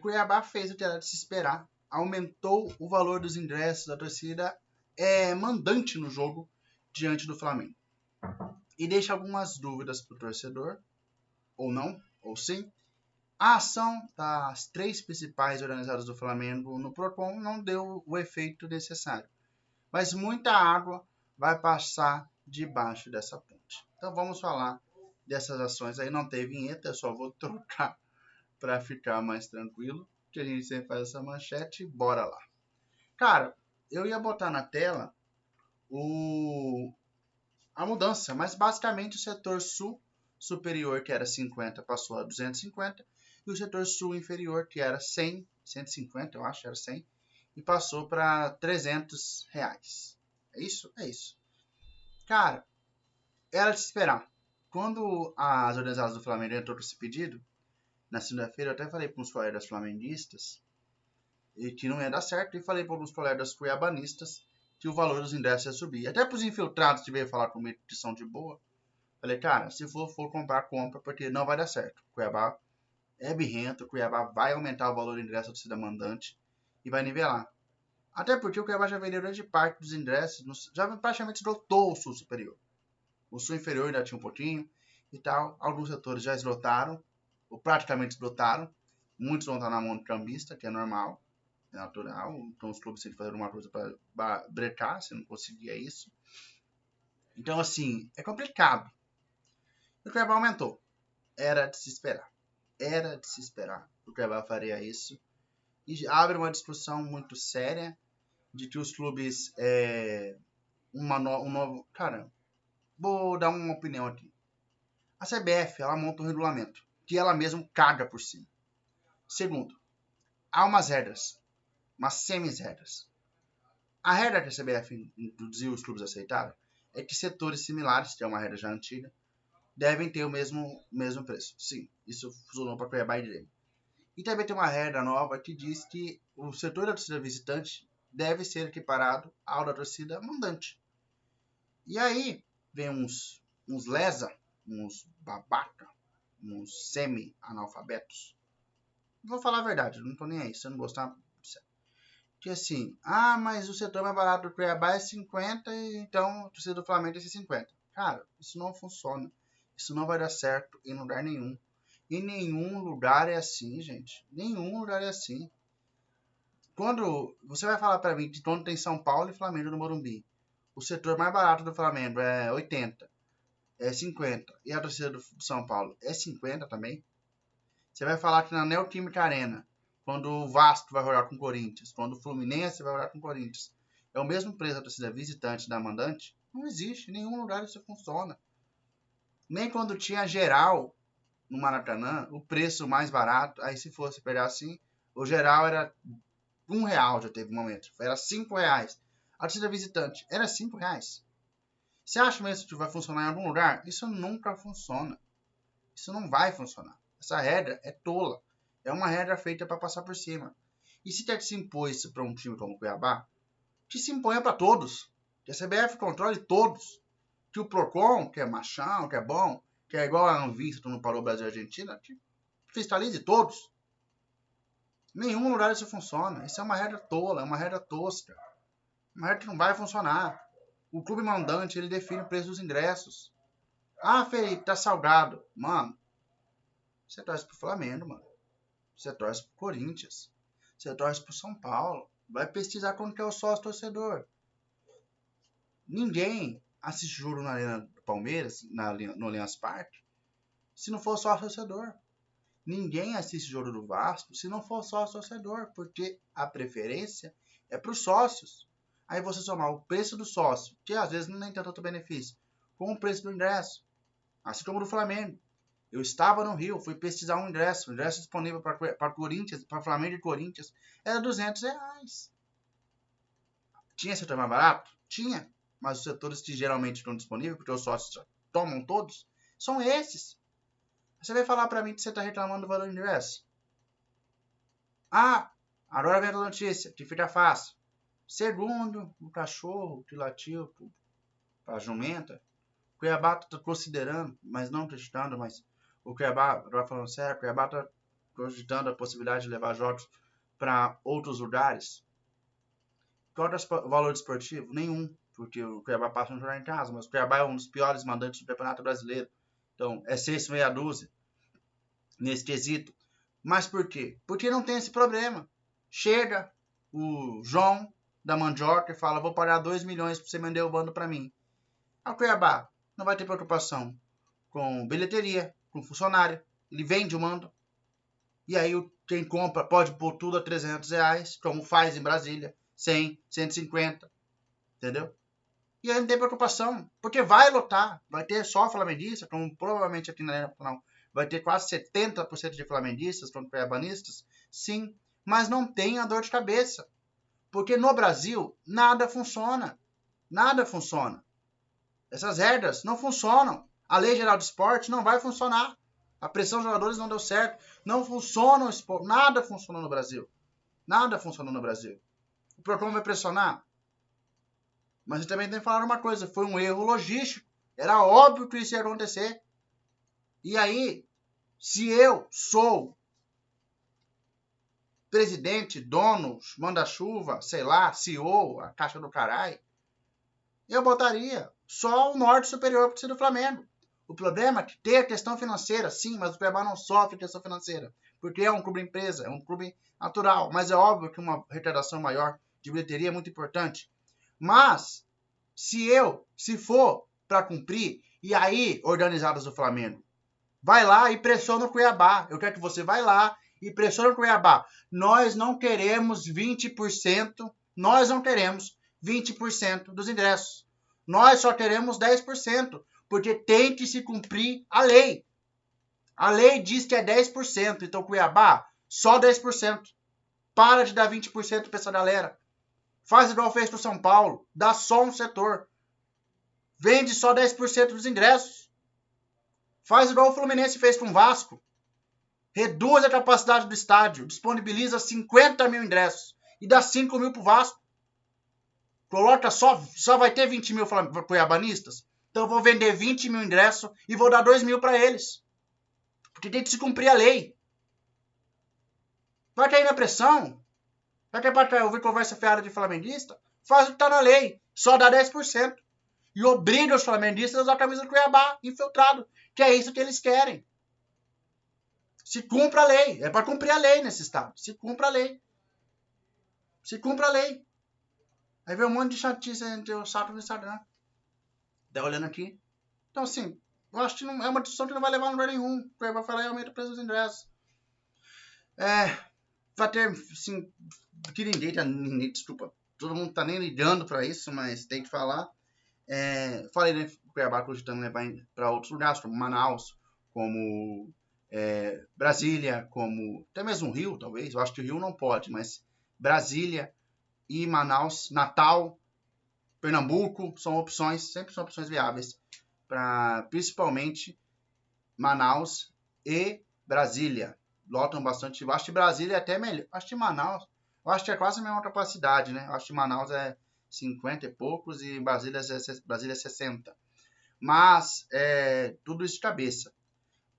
Cuiabá fez o que era de se esperar. Aumentou o valor dos ingressos da torcida mandante no jogo diante do Flamengo. E deixa algumas dúvidas para o torcedor, ou não, ou sim. A ação das 3 principais organizadas do Flamengo no Procon não deu o efeito necessário. Mas muita água vai passar debaixo dessa ponte. Então vamos falar dessas ações aí. Não tem vinheta, eu só vou trocar para ficar mais tranquilo, que a gente sempre faz essa manchete. Bora lá. Cara, eu ia botar na tela a mudança, mas basicamente o setor sul superior, que era 50, passou a 250, e o setor sul inferior, que era 100, 150, eu acho, era 100, e passou para R$300. É isso? É isso. Cara, era de se esperar. Quando as organizadas do Flamengo entrou com esse pedido, na segunda-feira, eu até falei para uns colegas flamenguistas e que não ia dar certo, e falei para alguns colegas cuiabanistas que o valor dos ingressos ia subir. Até para os infiltrados que veio falar comigo que são de boa, falei, cara, se for comprar, compra, porque não vai dar certo. Cuiabá é birrento, Cuiabá vai aumentar o valor do ingresso da torcida mandante e vai nivelar. Até porque o Cuiabá já vendeu grande parte dos ingressos, já praticamente esgotou o sul superior. O sul inferior ainda tinha um pouquinho e tal. Alguns setores já esgotaram, ou praticamente esgotaram. Muitos vão estar na mão do cambista, que é normal, é natural. Então os clubes têm que fazer alguma coisa para brecar, se não conseguir é isso. Então, assim, é complicado. O Cuiabá aumentou. Era de se esperar. Era de se esperar. O Cuiabá faria isso. E abre uma discussão muito séria de que os clubes um novo... Cara, vou dar uma opinião aqui. A CBF, ela monta um regulamento que ela mesma caga por cima. Segundo, há umas regras, umas semi-regras. A regra que a CBF introduziu, os clubes aceitaram, é que setores similares, que é uma regra já antiga, devem ter o mesmo preço. Sim, isso funcionou para Cuiabá e Grêmio. E também tem uma regra nova que diz que o setor da torcida visitante deve ser equiparado ao da torcida mandante. E aí vem uns lesa, uns babaca, uns semi-analfabetos. Vou falar a verdade, não tô nem aí, se eu não gostar... Que assim, mas o setor mais barato do Cuiabá é 50, então a torcida do Flamengo é 50. Cara, isso não funciona. Isso não vai dar certo em lugar nenhum. Em nenhum lugar é assim, gente. Nenhum lugar é assim. Quando você vai falar para mim que quando tem São Paulo e Flamengo no Morumbi, o setor mais barato do Flamengo é 80, é 50, e a torcida do São Paulo é 50 também. Você vai falar que na Neoquímica Arena, quando o Vasco vai jogar com o Corinthians, quando o Fluminense vai jogar com o Corinthians, é o mesmo preço da torcida visitante da mandante? Não existe, em nenhum lugar isso funciona. Nem quando tinha geral no Maracanã, o preço mais barato, aí se fosse pegar assim, o geral era R$1, já teve um momento, era R$5. A torcida visitante era R$5. Você acha mesmo que vai funcionar em algum lugar? Isso nunca funciona. Isso não vai funcionar. Essa regra é tola. É uma regra feita para passar por cima. E se quer que se impor isso para um time como o Cuiabá, que se imponha para todos. Que a CBF controle todos. Que o Procon, que é machão, que é bom, que é igual a Anvisa, tu não parou Brasil e Argentina, que fiscalize todos. Em nenhum lugar isso funciona. Isso é uma regra tola, é uma regra tosca. Uma regra que não vai funcionar. O clube mandante, ele define o preço dos ingressos. Felipe, tá salgado. Mano, você torce pro Flamengo, mano. Você torce pro Corinthians. Você torce pro São Paulo. Vai pesquisar quanto que é o sócio torcedor. Ninguém assiste jogo na Arena do Palmeiras, no Allianz Parque, se não for sócio torcedor. Ninguém assiste jogo do Vasco se não for sócio torcedor, porque a preferência é para os sócios. Aí você somar o preço do sócio, que às vezes não tem tanto benefício, com o preço do ingresso. Assim como do Flamengo. Eu estava no Rio, fui pesquisar um ingresso. O ingresso disponível para Corinthians, para Flamengo e Corinthians, era R$200. Tinha setor mais barato? Tinha. Mas os setores que geralmente estão disponíveis, porque os sócios já tomam todos, são esses. Você vai falar para mim que você está reclamando do valor do ingresso? Agora vem a notícia, que fica fácil. Segundo o cachorro que latiu para a jumenta, o Cuiabá está considerando, mas não acreditando, mas o Cuiabá, agora falando sério, o Cuiabá está cogitando a possibilidade de levar jogos para outros lugares. Qual é o valor esportivo? Nenhum, porque o Cuiabá passa um jogar em casa, mas o Cuiabá é um dos piores mandantes do Campeonato Brasileiro. Então, é 6 meia dúzia nesse quesito. Mas por quê? Porque não tem esse problema. Chega o João da Mandioca e fala, vou pagar 2 milhões para você vender o bando para mim. O Cuiabá não vai ter preocupação com bilheteria, com funcionário. Ele vende o mando. E aí quem compra pode pôr tudo a R$300, como faz em Brasília. 100, 150. Entendeu? E aí não tem preocupação. Porque vai lotar. Vai ter só flamenguista, como provavelmente aqui na Arena Nacional vai ter quase 70% de flamenguistas, quanto cuiabanistas. Sim. Mas não tem a dor de cabeça. Porque no Brasil, nada funciona. Nada funciona. Essas regras não funcionam. A Lei Geral do Esporte não vai funcionar. A pressão dos jogadores não deu certo. Não funciona o esporte. Nada funciona no Brasil. Nada funciona no Brasil. O Procon vai pressionar. Mas eu também tenho que falar uma coisa. Foi um erro logístico. Era óbvio que isso ia acontecer. E aí, se eu sou presidente, dono, manda-chuva, sei lá, CEO, a caixa do caralho, eu botaria só o norte superior para ser do Flamengo. O problema é que tem a questão financeira, sim, mas o Cuiabá não sofre questão financeira, porque é um clube empresa, é um clube natural, mas é óbvio que uma arrecadação maior de bilheteria é muito importante. Mas, se for para cumprir, e aí, organizados do Flamengo, vai lá e pressiona o Cuiabá. Eu quero que você vai lá e pressiona o Cuiabá. Nós não queremos 20%, nós não queremos 20% dos ingressos. Nós só queremos 10%, porque tem que se cumprir a lei. A lei diz que é 10%, então Cuiabá, só 10%. Para de dar 20% para essa galera. Faz igual fez para o São Paulo, dá só um setor. Vende só 10% dos ingressos. Faz igual o Fluminense fez com o Vasco. Reduz a capacidade do estádio, disponibiliza 50 mil ingressos e dá 5 mil para o Vasco. Coloca só vai ter 20 mil cuiabanistas? Então eu vou vender 20 mil ingressos e vou dar 2 mil para eles. Porque tem que se cumprir a lei. Vai cair na pressão? Vai cair para ouvir conversa fiada de flamenguista? Faz o que está na lei. Só dá 10%. E obriga os flamenguistas a usar a camisa do Cuiabá, infiltrado. Que é isso que eles querem. Se cumpra a lei. É para cumprir a lei nesse estado. Se cumpra a lei. Se cumpra a lei. Aí vem um monte de chatice entre o sapo e o Instagram. Tá olhando aqui. Então, assim, eu acho que não, é uma discussão que não vai levar a lugar nenhum. Porque vai falar e aumenta o preço dos ingressos. Vai ter, assim, que ninguém, desculpa. Todo mundo tá nem ligando pra isso, mas tem que falar. Falei, né, Cuiabá cogitando levar para outros lugares, como Manaus, como Brasília, como até mesmo Rio, talvez. Eu acho que o Rio não pode, mas Brasília e Manaus, Natal, Pernambuco, sempre são opções viáveis para principalmente Manaus e Brasília. Lotam bastante. Eu acho que Brasília é até melhor. Acho que Manaus, eu acho que é quase a mesma capacidade, né? Eu acho que Manaus é 50 e poucos e Brasília é 60. Mas tudo isso de cabeça.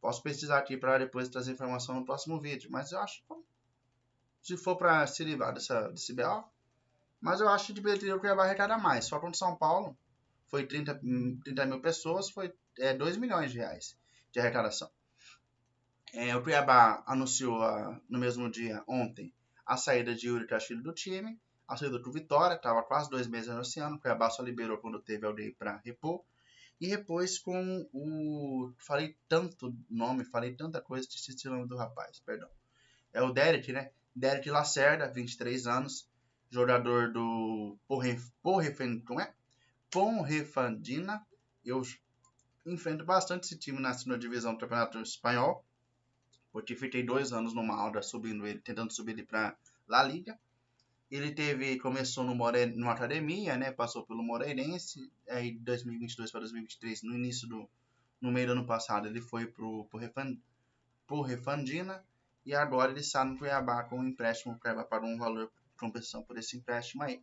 Posso pesquisar aqui para depois trazer informação no próximo vídeo. Mas eu acho que se for para se livrar desse BO, mas eu acho que de bilheteria o Cuiabá arrecada mais. Só contra São Paulo foi 30 mil pessoas, foi 2 milhões de reais de arrecadação. O Cuiabá anunciou no mesmo dia, ontem, a saída de Yuri Castilho do time, a saída do Vitória, estava quase 2 meses anunciando, o Cuiabá só liberou quando teve alguém para repor. E depois com o... Falei tanto nome, falei tanta coisa, esqueci o nome do rapaz, perdão. É o Derek, né? Derek Lacerda, 23 anos, jogador do Ponrefandina. Eu enfrento bastante esse time na segunda divisão do Campeonato Espanhol, porque fiquei 2 anos numa aula tentando subir ele para La Liga. Ele começou numa academia, né? Passou pelo Moreirense, aí de 2022 para 2023, no meio do ano passado, ele foi pro Refandina, e agora ele está no Cuiabá com um empréstimo. O Cuiabá pagou um valor de compensação por esse empréstimo aí.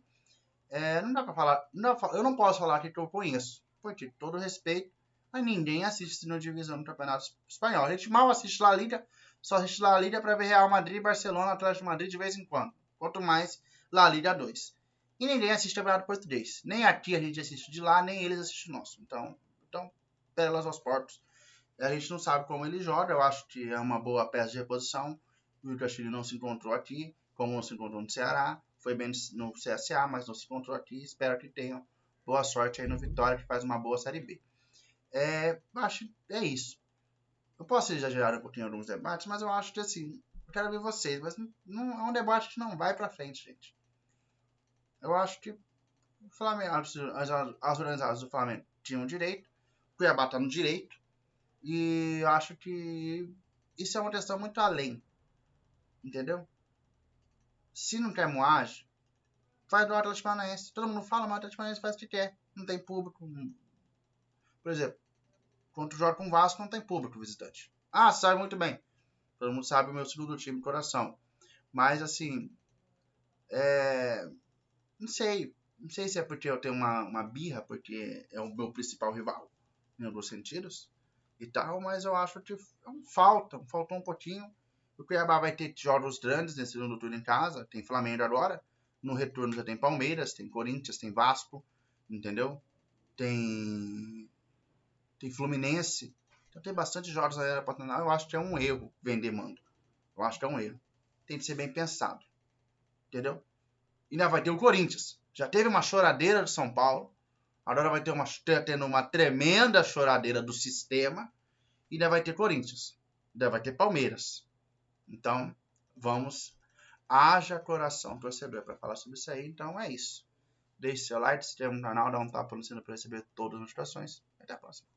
Não dá para falar, eu não posso falar que eu conheço, porque todo respeito, mas ninguém assiste na divisão do Campeonato Espanhol. A gente mal assiste La Liga, Só assiste La Liga para ver Real Madrid, Barcelona, Atlético de Madrid de vez em quando. Quanto mais La Liga 2. E ninguém assiste Campeonato Português. Nem aqui a gente assiste de lá, nem eles assistem o nosso. Então pelas aos portos. A gente não sabe como ele joga. Eu acho que é uma boa peça de reposição. O Castilho não se encontrou aqui, como não se encontrou no Ceará. Foi bem no CSA, mas não se encontrou aqui. Espero que tenham boa sorte aí no Vitória, que faz uma boa Série B. Acho que é isso. Eu posso exagerar um pouquinho em alguns debates, mas eu acho que assim, eu quero ver vocês, mas não é um debate que não vai pra frente, gente. Eu acho que o Flamengo, as organizadas do Flamengo tinham direito, o Cuiabá tá no direito, e eu acho que isso é uma questão muito além, entendeu? Se não quer moagem, faz do Atlético Paranaense. Todo mundo fala, mas o Atlético Paranaense faz o que quer. Não tem público. Por exemplo, quando joga com o Vasco, não tem público visitante. Ah, sabe muito bem. Todo mundo sabe o meu segundo time de coração. Mas, assim, não sei. Não sei se é porque eu tenho uma birra, porque é o meu principal rival, em alguns sentidos, e tal, mas eu acho que faltou um pouquinho. O Cuiabá vai ter jogos grandes nesse segundo turno em casa, tem Flamengo agora, no retorno já tem Palmeiras, tem Corinthians, tem Vasco, entendeu? Tem Fluminense, então tem bastante jogos aí para treinar. Eu acho que é um erro vender mando. Eu acho que é um erro. Tem que ser bem pensado, entendeu? E ainda vai ter o Corinthians. Já teve uma choradeira de São Paulo, agora vai ter tendo uma tremenda choradeira do sistema, e ainda vai ter Corinthians, ainda vai ter Palmeiras. Então, haja coração torcedor para falar sobre isso aí. Então é isso. Deixe seu like, se inscreva no canal, dá um tapa no sino para receber todas as notificações. Até a próxima.